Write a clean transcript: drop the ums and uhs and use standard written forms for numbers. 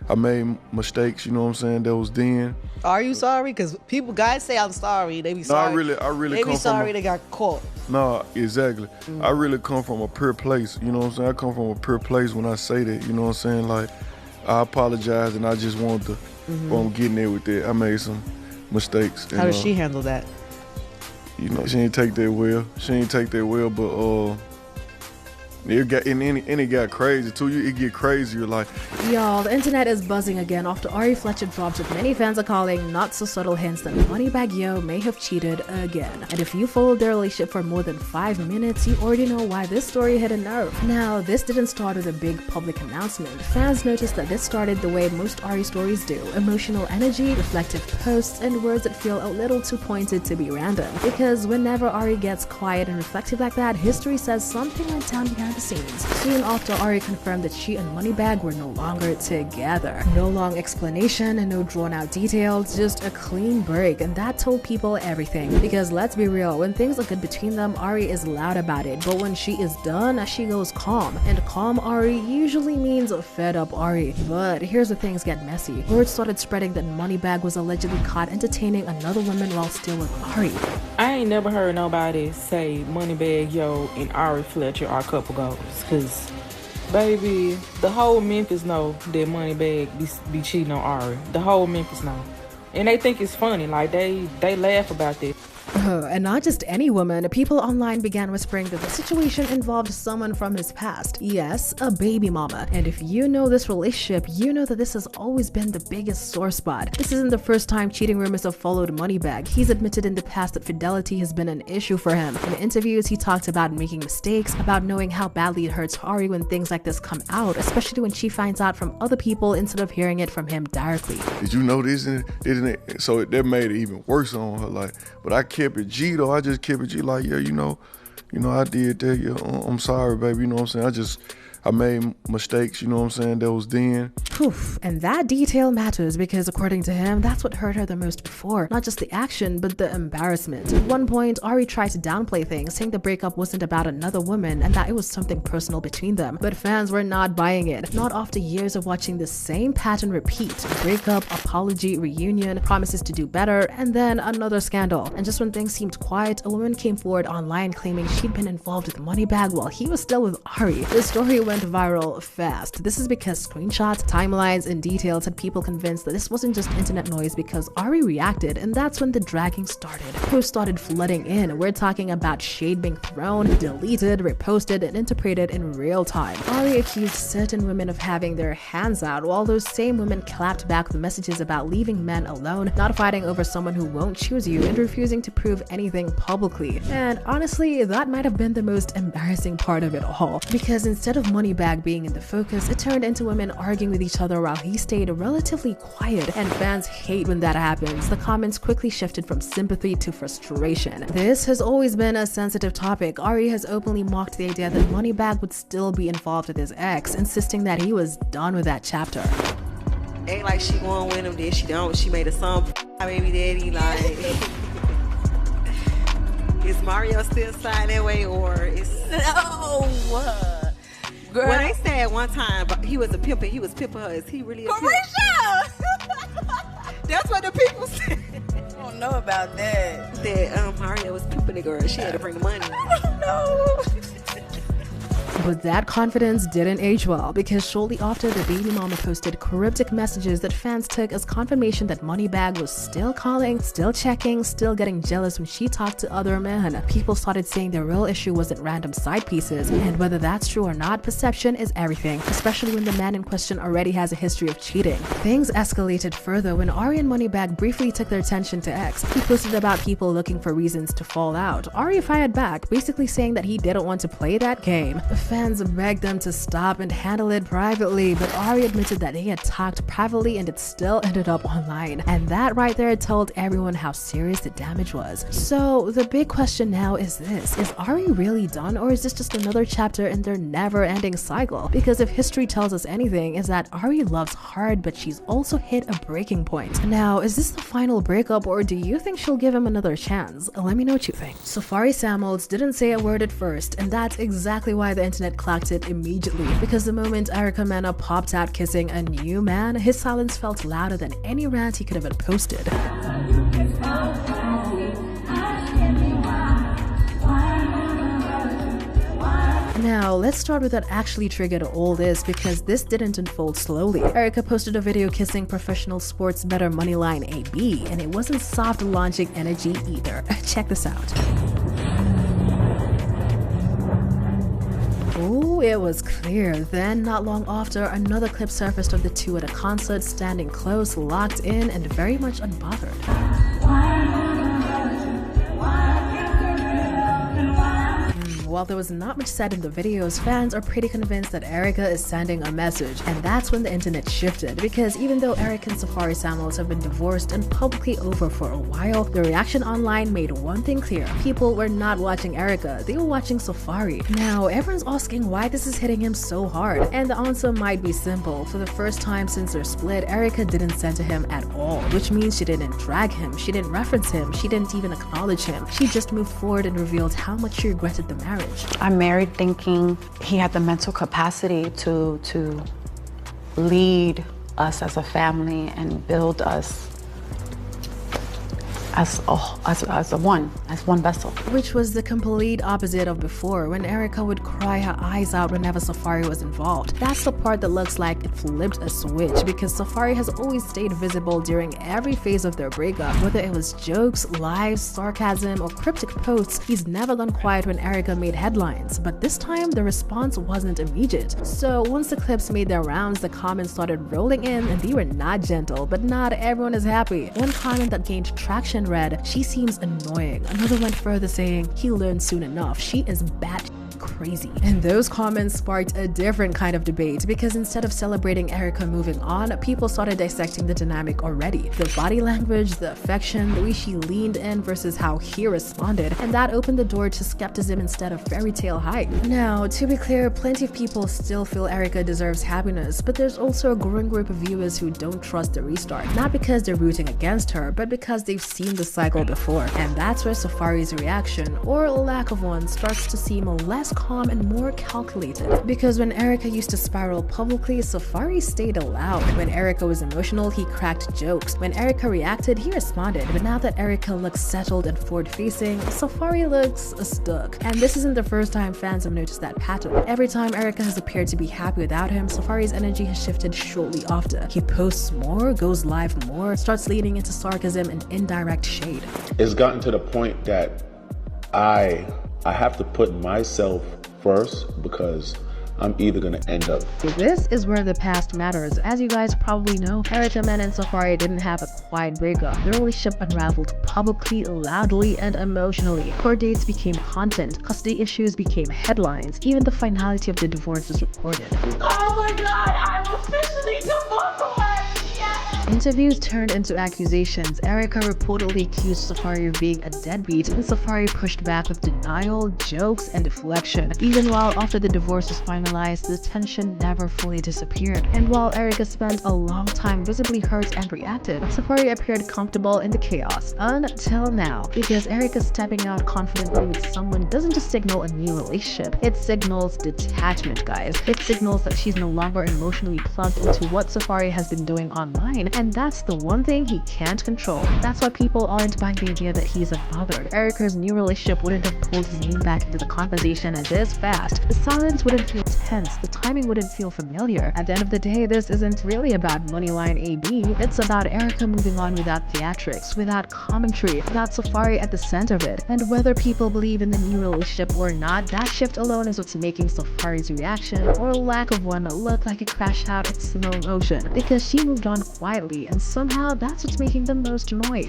I made mistakes, you know what I'm saying, that was then. Are you sorry? Because guys say I'm sorry. They be No, sorry. I really They come be sorry from they got caught. no, exactly. I really come from a pure place, you know what I'm saying? I come from a pure place when I say that, you know what I'm saying? Like, I apologize and I just want to, I'm getting there with that. I made some mistakes. How does she handle that? You know, she ain't take that well. But it got crazy too. It get crazier. Like, Y'all, the internet is buzzing again after Ari Fletcher dropped what many fans are calling not so subtle hints that MoneyBagg Yo may have cheated again. And if you followed their relationship for more than 5 minutes, you already know why this story hit a nerve. Now, this didn't start with a big public announcement. Fans noticed that this started the way most Ari stories do: emotional energy, reflective posts, and words that feel a little too pointed to be random. Because whenever Ari gets quiet and reflective like that, history says something went down behind the scenes. Soon after, Ari confirmed that she and MoneyBagg were no longer together. No long explanation and no drawn out details, just a clean break, and that told people everything. Because let's be real, when things are good between them, Ari is loud about it, but when she is done, she goes calm. And calm Ari usually means fed up Ari. But here's where things get messy. Word started spreading that MoneyBagg was allegedly caught entertaining another woman while still with Ari. I ain't never heard nobody say MoneyBagg Yo and Ari Fletcher are couple goals, cause baby, the whole Memphis know that MoneyBagg be cheating on Ari. The whole Memphis know, and they think it's funny. Like they laugh about that. And not just any woman, people online began whispering that the situation involved someone from his past. Yes, a baby mama. And if you know this relationship, you know that this has always been the biggest sore spot. This isn't the first time cheating rumors have followed MoneyBagg. He's admitted in the past that fidelity has been an issue for him. In interviews, he talked about making mistakes, about knowing how badly it hurts Ari when things like this come out, especially when she finds out from other people instead of hearing it from him directly. did you know this? Didn't it? So that made it even worse on her. Like, but I kept it G though. I just kept it G. Like, yeah, you know, I did that. Yeah, I'm sorry, baby. You know what I'm saying? I made mistakes, you know what I'm saying, that was then. Poof. And that detail matters because according to him, that's what hurt her the most before. Not just the action, but the embarrassment. At one point, Ari tried to downplay things, saying the breakup wasn't about another woman and that it was something personal between them. But fans were not buying it. Not after years of watching the same pattern repeat. Breakup, apology, reunion, promises to do better, and then another scandal. And just when things seemed quiet, a woman came forward online claiming she'd been involved with MoneyBagg while he was still with Ari. The story went viral fast. This is because screenshots, timelines, and details had people convinced that this wasn't just internet noise because Ari reacted, and that's when the dragging started. Posts started flooding in. We're talking about shade being thrown, deleted, reposted, and interpreted in real time. Ari accused certain women of having their hands out, while those same women clapped back with messages about leaving men alone, not fighting over someone who won't choose you, and refusing to prove anything publicly. And honestly, that might have been the most embarrassing part of it all, because instead of MoneyBagg being in the focus, it turned into women arguing with each other while he stayed relatively quiet, and fans hate when that happens. The comments quickly shifted from sympathy to frustration. This has always been a sensitive topic. Ari has openly mocked the idea that MoneyBagg would still be involved with his ex, insisting that he was done with that chapter. Ain't like she won't win him, then she don't. She made a song, my baby daddy, like... Is Mario still sliding that way, or is... No! Girl. Well, they said one time he was a pimp and he was pimping her. Is he really a pimp? That's what the people said. I don't know about that. That Mario was pimping the girl. She had to bring the money. I don't know. But that confidence didn't age well, because shortly after, the baby mama posted cryptic messages that fans took as confirmation that MoneyBagg was still calling, still checking, still getting jealous when she talked to other men. People started saying the real issue wasn't random side pieces, and whether that's true or not, perception is everything, especially when the man in question already has a history of cheating. Things escalated further when Ari and MoneyBagg briefly took their attention to X. He posted about people looking for reasons to fall out. Ari fired back, basically saying that he didn't want to play that game. Fans begged them to stop and handle it privately, but Ari admitted that they had talked privately and it still ended up online. And that right there told everyone how serious the damage was. So the big question now is this: is Ari really done, or is this just another chapter in their never-ending cycle? Because if history tells us anything, is that Ari loves hard, but she's also hit a breaking point. Now, is this the final breakup, or do you think she'll give him another chance? Let me know what you think. Safaree Samuels didn't say a word at first, and that's exactly why the internet internet clocked it immediately, because the moment Mena popped out kissing a new man, his silence felt louder than any rant he could have posted. Now, let's start with what actually triggered all this, because this didn't unfold slowly. Erica posted a video kissing professional sports bettor Moneyline AB, and it wasn't soft launching energy either. Check this out. Ooh, it was clear. Then, not long after, another clip surfaced of the two at a concert, standing close, locked in, and very much unbothered. While there was not much said in the videos, fans are pretty convinced that Erica is sending a message, and that's when the internet shifted, because even though Erica and Safaree Samuels have been divorced and publicly over for a while, the reaction online made one thing clear: people were not watching Erica, they were watching Safaree. Now, everyone's asking why this is hitting him so hard, and the answer might be simple. For the first time since their split, Erica didn't center him at all, which means she didn't drag him, she didn't reference him, she didn't even acknowledge him. She just moved forward and revealed how much she regretted the marriage. I married thinking he had the mental capacity to lead us as a family and build us as one vessel. Which was the complete opposite of before, when Erica would cry her eyes out whenever Safaree was involved. That's the part that looks like it flipped a switch, because Safaree has always stayed visible during every phase of their breakup. Whether it was jokes, lies, sarcasm, or cryptic posts, he's never gone quiet when Erica made headlines. But this time, the response wasn't immediate. So once the clips made their rounds, the comments started rolling in, and they were not gentle, but not everyone is happy. One comment that gained traction read, "She seems annoying." Another went further saying, "He learned soon enough. She is bad crazy." And those comments sparked a different kind of debate, because instead of celebrating Erica moving on, people started dissecting the dynamic already. The body language, the affection, the way she leaned in versus how he responded, and that opened the door to skepticism instead of fairy tale hype. Now, to be clear, plenty of people still feel Erica deserves happiness, but there's also a growing group of viewers who don't trust the restart, not because they're rooting against her, but because they've seen the cycle before. And that's where Safaree's reaction, or lack of one, starts to seem less calm and more calculated. Because when Erica used to spiral publicly, Safaree stayed allowed. When Erica was emotional, he cracked jokes. When Erica reacted, he responded. But now that Erica looks settled and forward-facing, Safaree looks stuck. And this isn't the first time fans have noticed that pattern. Every time Erica has appeared to be happy without him, Safaree's energy has shifted shortly after. He posts more, goes live more, starts leading into sarcasm and indirect shade. It's gotten to the point that I have to put myself first, because I'm either going to end up. This is where the past matters. As you guys probably know, Mena and Safaree didn't have a quiet breakup. Their relationship unraveled publicly, loudly, and emotionally. Court dates became content. Custody issues became headlines. Even the finality of the divorce was reported. Oh my God, I'm officially divorced! Interviews turned into accusations. Erica reportedly accused Safaree of being a deadbeat, and Safaree pushed back with denial, jokes, and deflection. Even while after the divorce was finalized, the tension never fully disappeared. And while Erica spent a long time visibly hurt and reacted, Safaree appeared comfortable in the chaos. Until now. Because Erica stepping out confidently with someone doesn't just signal a new relationship. It signals detachment, guys. It signals that she's no longer emotionally plugged into what Safaree has been doing online. And that's the one thing he can't control. That's why people aren't buying the idea that he's unbothered. Erica's new relationship wouldn't have pulled his name back into the conversation as this fast. The silence wouldn't feel tense. The timing wouldn't feel familiar. At the end of the day, this isn't really about Moneyline AB. It's about Erica moving on without theatrics, without commentary, without Safaree at the center of it. And whether people believe in the new relationship or not, that shift alone is what's making Safaree's reaction, or lack of one, look like it crashed out in slow motion. Because she moved on quietly, and somehow that's what's making the most noise.